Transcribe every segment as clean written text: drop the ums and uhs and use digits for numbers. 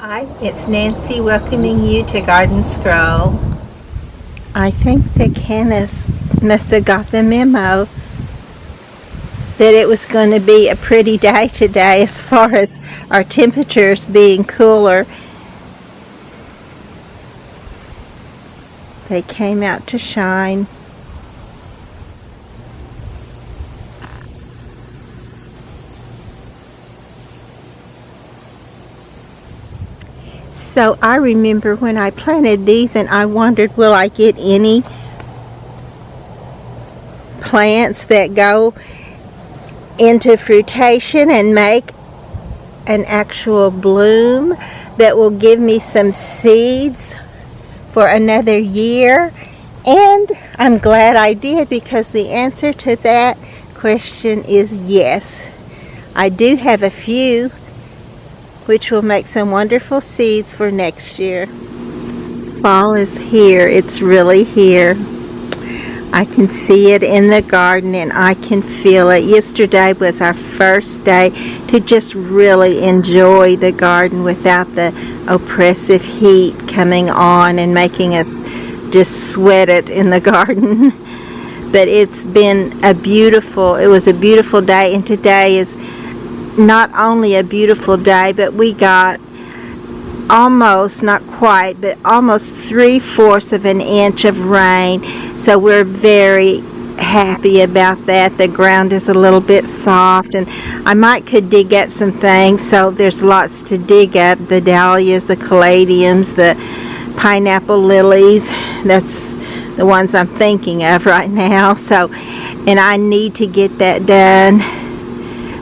Hi, it's Nancy welcoming you to Garden Scroll. I think that Candace must have got the memo that it was going to be a pretty day today as far as our temperatures being cooler. They came out to shine. So I remember when I planted these and I wondered, will I get any plants that go into fruitation and make an actual bloom that will give me some seeds for another year? And I'm glad I did, because the answer to that question is yes. I do have a few which will make some wonderful seeds for next year. Fall is here. It's really here. I can see it in the garden and I can feel it. Yesterday was our first day to just really enjoy the garden without the oppressive heat coming on and making us just sweat it in the garden. But it was a beautiful day, and today is not only a beautiful day, but we got almost, not quite, but almost 3/4 of an inch of rain. So we're very happy about that. The ground is a little bit soft, and I could dig up some things. So there's lots to dig up: the dahlias, the caladiums, the pineapple lilies. That's the ones I'm thinking of right now. So, and I need to get that done.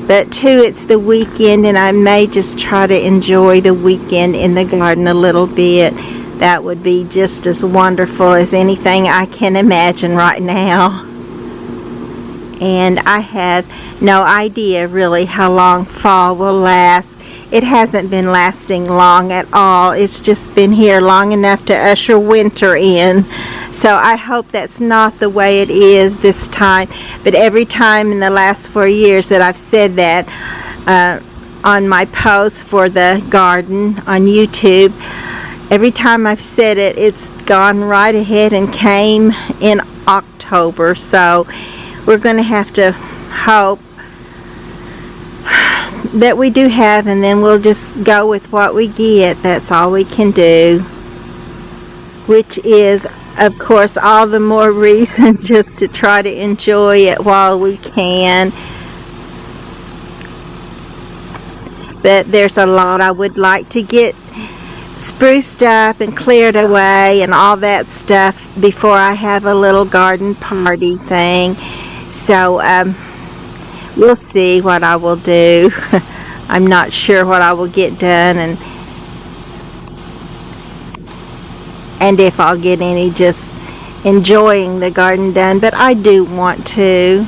But too, it's the weekend, and I may just try to enjoy the weekend in the garden a little bit. That would be just as wonderful as anything I can imagine right now. And I have no idea really how long fall will last. It hasn't been lasting long at all. It's just been here long enough to usher winter in. So I hope that's not the way it is this time. But every time in the last 4 years that I've said that on my posts for the garden on YouTube, every time I've said it, it's gone right ahead and came in October. So we're going to have to hope that we do have, and then we'll just go with what we get. That's all we can do, which is, of course, all the more reason just to try to enjoy it while we can. But there's a lot I would like to get spruced up and cleared away and all that stuff before I have a little garden party thing. So we'll see what I will do. I'm not sure what I will get done, and if I'll get any just enjoying the garden done, but I do want to.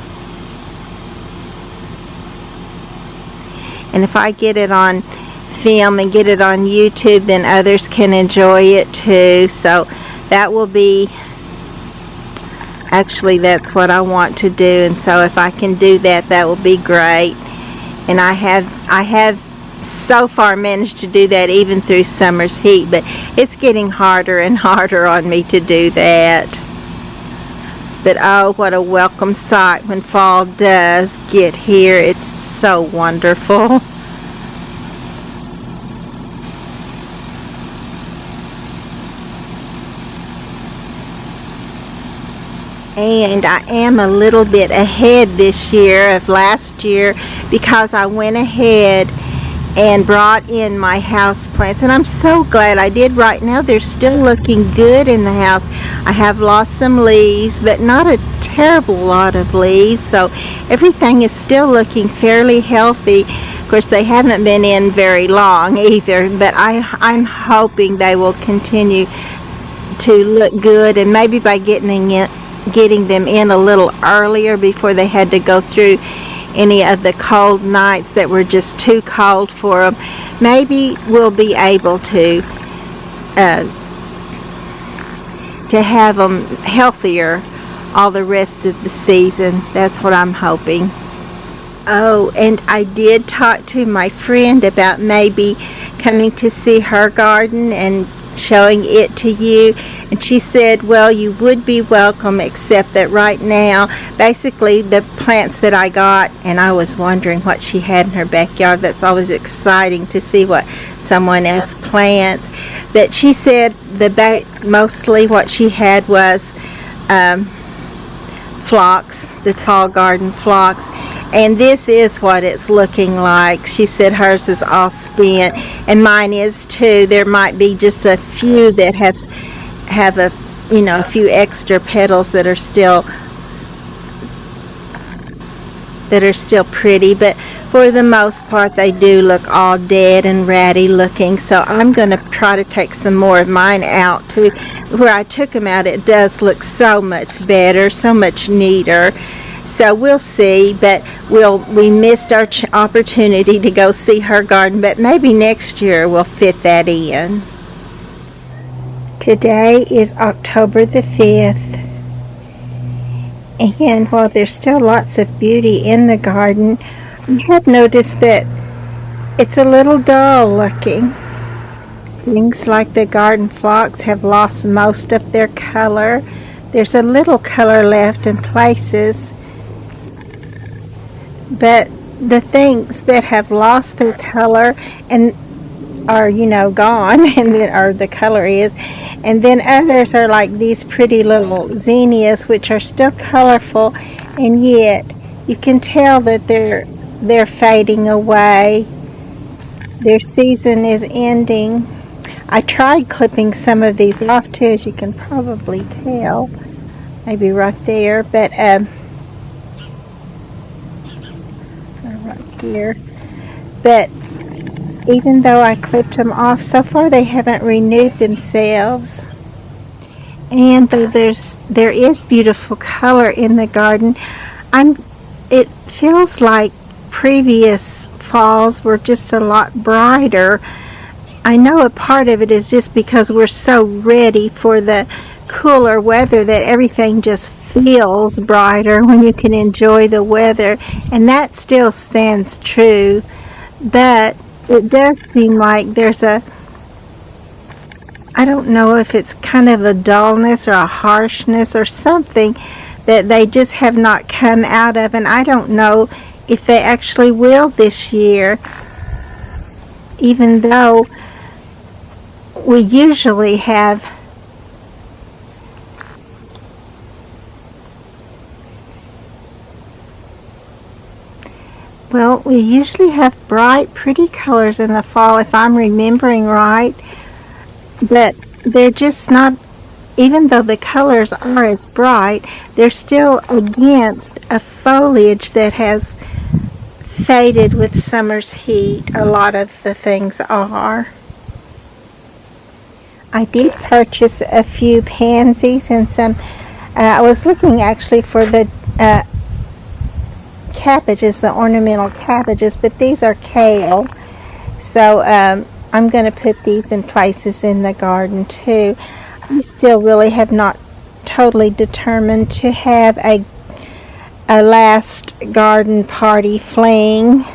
And if I get it on film and get it on YouTube, then others can enjoy it too. So that will be, actually that's what I want to do, and so if I can do that, that will be great. And I have so far managed to do that even through summer's heat, but it's getting harder and harder on me to do that. But oh, what a welcome sight when fall does get here. It's so wonderful. And I am a little bit ahead this year of last year, because I went ahead and brought in my houseplants, and I'm so glad I did. Right now they're still looking good in the house. I have lost some leaves, but not a terrible lot of leaves, so everything is still looking fairly healthy. Of course, they haven't been in very long either, but I'm hoping they will continue to look good, and maybe by getting them in a little earlier before they had to go through any of the cold nights that were just too cold for them, maybe we'll be able to have them healthier all the rest of the season. That's what I'm hoping. Oh, and I did talk to my friend about maybe coming to see her garden and showing it to you. And she said, well, you would be welcome, except that right now, basically the plants that I got, and I was wondering what she had in her backyard. That's always exciting to see what someone else plants. But she said mostly what she had was phlox, the tall garden phlox. And this is what it's looking like. She said hers is all spent, and mine is too. There might be just a few that have a few extra petals that are still pretty, but for the most part they do look all dead and ratty looking. So I'm going to try to take some more of mine out too. Where I took them out, it does look so much better, so much neater. So we'll see, but we missed our opportunity to go see her garden, but maybe next year we'll fit that in. Today is October the 5th, and while there's still lots of beauty in the garden, I have noticed that it's a little dull looking. Things like the garden phlox have lost most of their color. There's a little color left in places, but the things that have lost their color and are gone, and then or the color is, and then others are like these pretty little zinnias, which are still colorful, and yet you can tell that they're fading away. Their season is ending. I tried clipping some of these off too, as you can probably tell, maybe right there, but here. But even though I clipped them off, so far they haven't renewed themselves. And though there is beautiful color in the garden, it feels like previous falls were just a lot brighter. I know a part of it is just because we're so ready for the cooler weather that everything just feels brighter when you can enjoy the weather, and that still stands true. But it does seem like there's I don't know if it's kind of a dullness or a harshness or something that they just have not come out of, and I don't know if they actually will this year, even though we usually have bright, pretty colors in the fall, if I'm remembering right. But they're just not, even though the colors are as bright, they're still against a foliage that has faded with summer's heat. A lot of the things are. I did purchase a few pansies and some, I was looking actually for the cabbages, the ornamental cabbages, but these are kale. So I'm going to put these in places in the garden too. I still really have not totally determined to have a last garden party fling.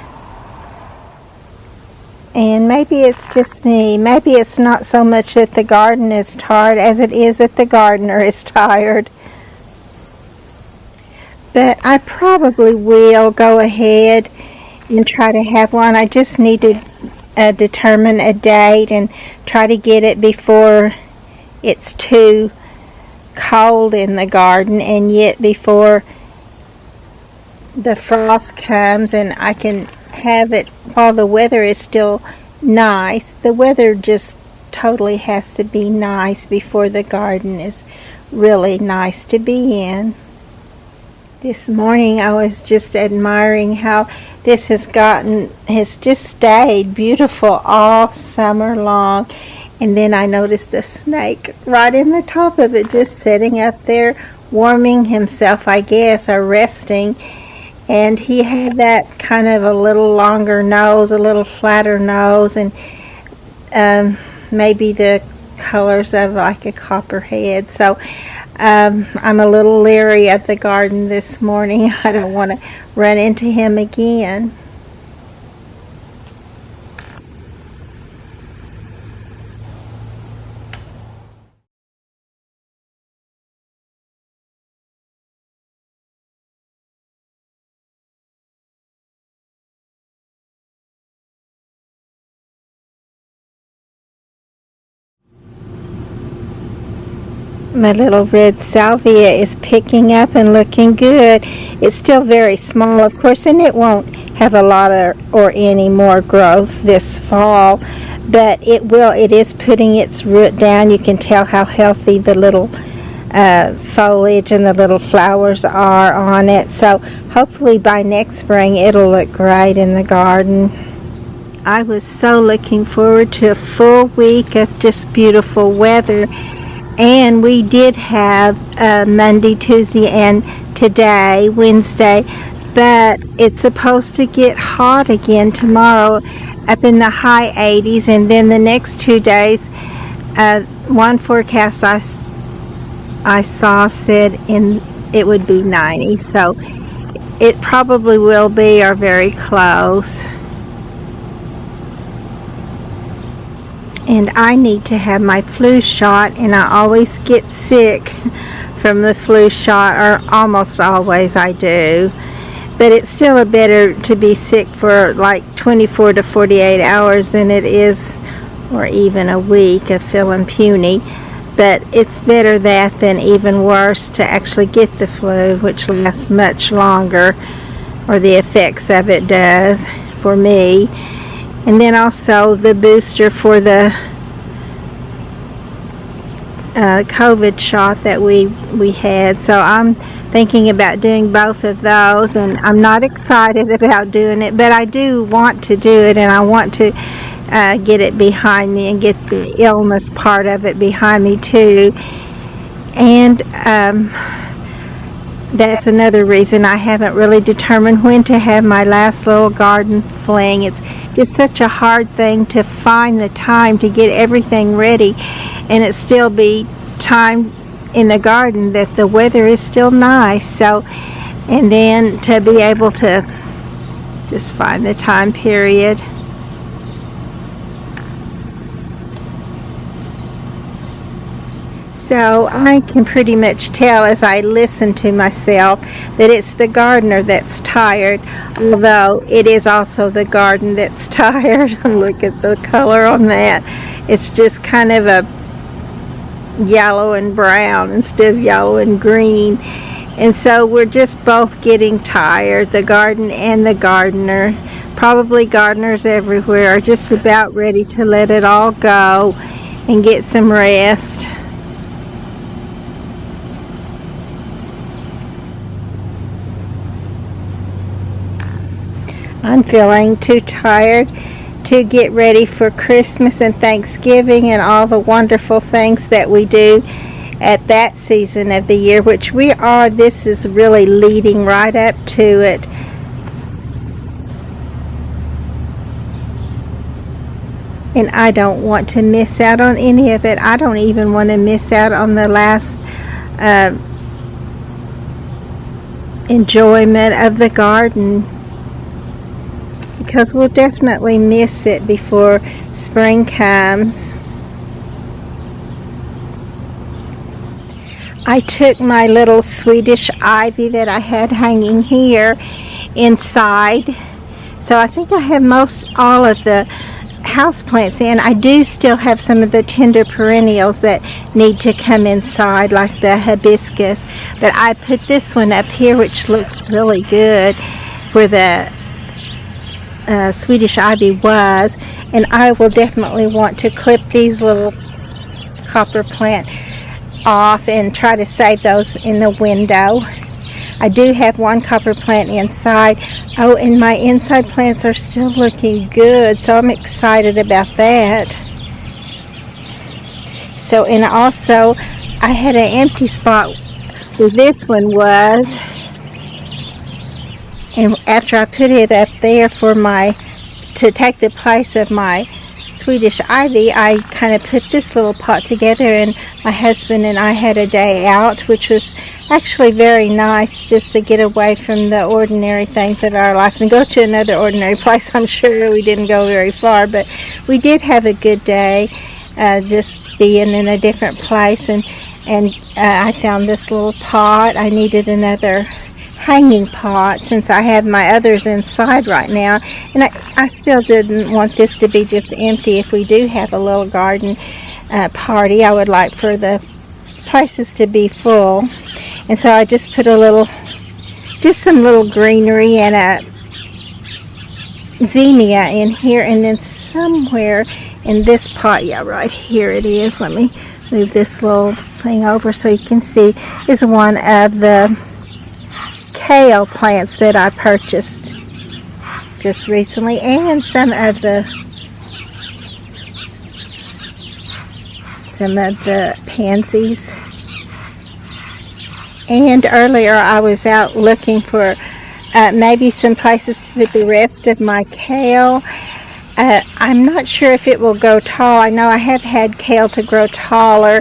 And maybe it's just me. Maybe it's not so much that the garden is tired as it is that the gardener is tired. But I probably will go ahead and try to have one. I just need to determine a date and try to get it before it's too cold in the garden, and yet before the frost comes, and I can have it while the weather is still nice. The weather just totally has to be nice before the garden is really nice to be in. This morning I was just admiring how this has just stayed beautiful all summer long. And then I noticed a snake right in the top of it, just sitting up there warming himself, I guess, or resting. And he had that kind of a little longer nose, a little flatter nose, and maybe the colors of like a copperhead. So I'm a little leery of the garden this morning. I don't want to run into him again. My little red salvia is picking up and looking good. It's still very small, of course, and it won't have a lot or any more growth this fall, but it is putting its root down. You can tell how healthy the little foliage and the little flowers are on it. So hopefully by next spring it'll look great in the garden. I was so looking forward to a full week of just beautiful weather, and we did have Monday, Tuesday, and today, Wednesday, but it's supposed to get hot again tomorrow, up in the high 80s, and then the next 2 days, one forecast I saw said it would be 90, so it probably will be, or very close. And I need to have my flu shot, and I always get sick from the flu shot, or almost always I do. But it's still better to be sick for like 24 to 48 hours than it is, or even a week, of feeling puny. But it's better that than even worse to actually get the flu, which lasts much longer, or the effects of it does for me. And then also the booster for the COVID shot that we had. So I'm thinking about doing both of those, and I'm not excited about doing it, but I do want to do it, and I want to get it behind me and get the illness part of it behind me too. And that's another reason I haven't really determined when to have my last little garden fling. It's just such a hard thing to find the time to get everything ready, and it still be time in the garden that the weather is still nice. So, and then to be able to just find the time period. So I can pretty much tell as I listen to myself that it's the gardener that's tired, although it is also the garden that's tired. Look at the color on that. It's just kind of a yellow and brown instead of yellow and green. And so we're just both getting tired, the garden and the gardener. Probably gardeners everywhere are just about ready to let it all go and get some rest. I'm feeling too tired to get ready for Christmas and Thanksgiving and all the wonderful things that we do at that season of the year, which we are. This is really leading right up to it. And I don't want to miss out on any of it. I don't even want to miss out on the last enjoyment of the garden, because we'll definitely miss it before spring comes. I took my little Swedish ivy that I had hanging here inside. So I think I have most all of the houseplants in. I do still have some of the tender perennials that need to come inside, like the hibiscus. But I put this one up here, which looks really good, where the Swedish ivy was, and I will definitely want to clip these little copper plant off and try to save those in the window. I do have one copper plant inside. Oh, and my inside plants are still looking good, so I'm excited about that. So, and also I had an empty spot where this one was, and after I put it up there to take the place of my Swedish ivy, I kind of put this little pot together, and my husband and I had a day out, which was actually very nice, just to get away from the ordinary things of our life and go to another ordinary place. I'm sure we didn't go very far, but we did have a good day, just being in a different place. And I found this little pot. I needed another hanging pot since I have my others inside right now, and I still didn't want this to be just empty. If we do have a little garden party, I would like for the places to be full. And so I just put just some little greenery and a zinnia in here, and then somewhere in this pot, yeah, right here it is. Let me move this little thing over so you can see, is one of the kale plants that I purchased just recently, and some of the pansies. And earlier I was out looking for maybe some places for the rest of my kale. I'm not sure if it will go tall. I know I have had kale to grow taller,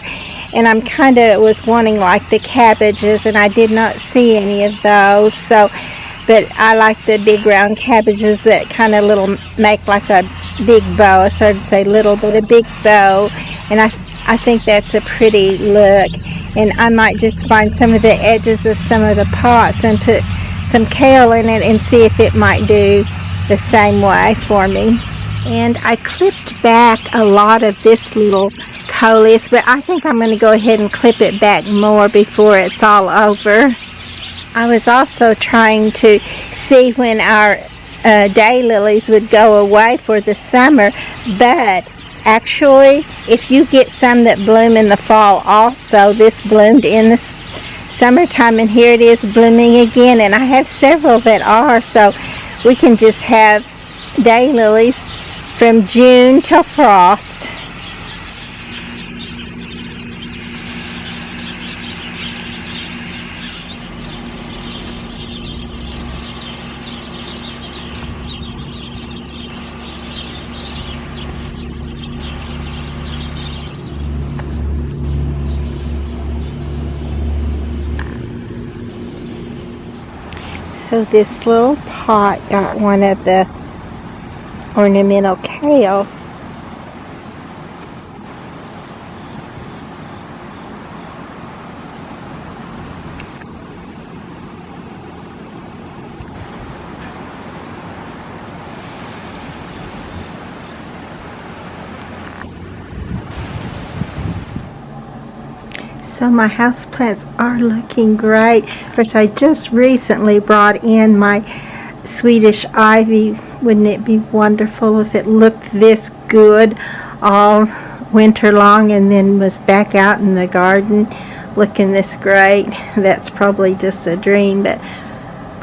and I'm kind of was wanting like the cabbages, and I did not see any of those. So, but I like the big round cabbages that kind of make like a big bow. I started to say little, but a big bow, and I think that's a pretty look. And I might just find some of the edges of some of the pots and put some kale in it and see if it might do the same way for me. And I clipped back a lot of this little coleus, but I think I'm going to go ahead and clip it back more before it's all over. I was also trying to see when our daylilies would go away for the summer, but actually, if you get some that bloom in the fall also, this bloomed in the summertime, and here it is blooming again, and I have several that are, so we can just have daylilies from June till frost. So this little pot got one of the ornamental kale. So my houseplants are looking great. Of course, I just recently brought in my Swedish ivy. Wouldn't it be wonderful if it looked this good all winter long and then was back out in the garden looking this great? That's probably just a dream, but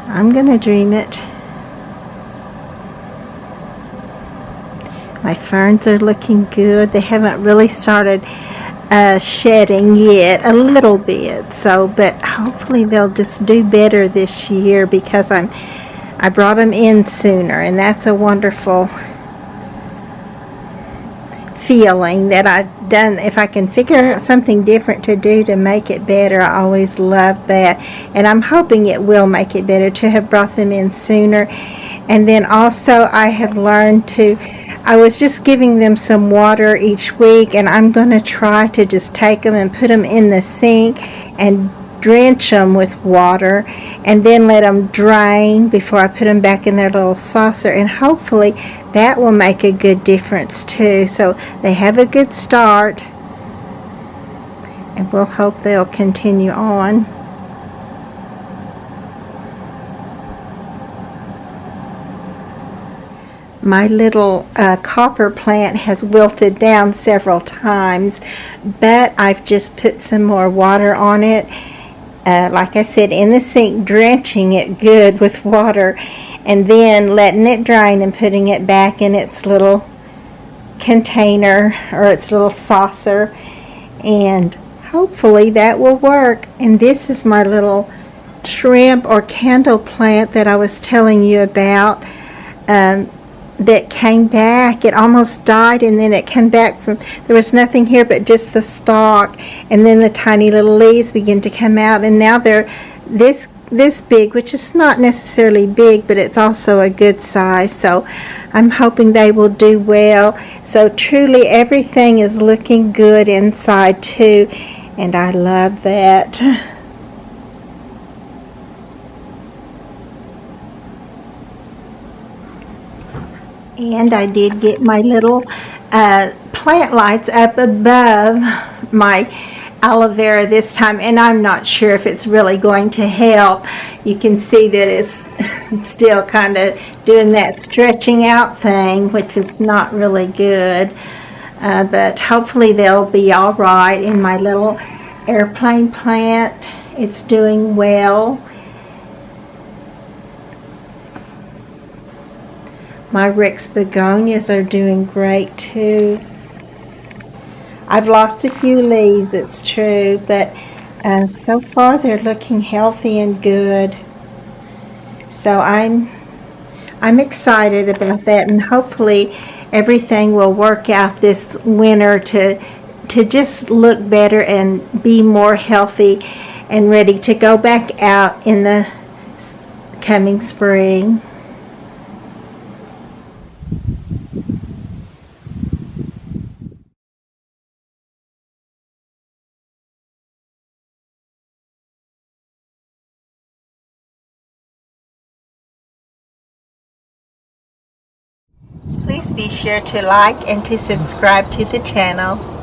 I'm gonna dream it. My ferns are looking good. They haven't really started shedding yet, a little bit, so, but hopefully they'll just do better this year because I brought them in sooner, and that's a wonderful feeling that I've done. If I can figure out something different to do to make it better, I always love that, and I'm hoping it will make it better to have brought them in sooner. And then also I have learned I was just giving them some water each week, and I'm going to try to just take them and put them in the sink and drench them with water and then let them drain before I put them back in their little saucer, and hopefully that will make a good difference too. So they have a good start, and we'll hope they'll continue on. My little copper plant has wilted down several times, but I've just put some more water on it. Like I said, in the sink, drenching it good with water, and then letting it drain and putting it back in its little container or its little saucer, and hopefully that will work. And this is my little shrimp or candle plant that I was telling you about. That came back. It almost died, and then it came back from, there was nothing here but just the stalk, and then the tiny little leaves begin to come out, and now they're this big, which is not necessarily big, but it's also a good size. So I'm hoping they will do well. So truly everything is looking good inside too, and I love that. And I did get my little plant lights up above my aloe vera this time, and I'm not sure if it's really going to help. You can see that it's still kind of doing that stretching out thing, which is not really good. But hopefully they'll be all right. In my little airplane plant, it's doing well. My Rex begonias are doing great too. I've lost a few leaves, it's true, but so far they're looking healthy and good. So I'm excited about that, and hopefully everything will work out this winter to just look better and be more healthy and ready to go back out in the coming spring. Please be sure to like and to subscribe to the channel.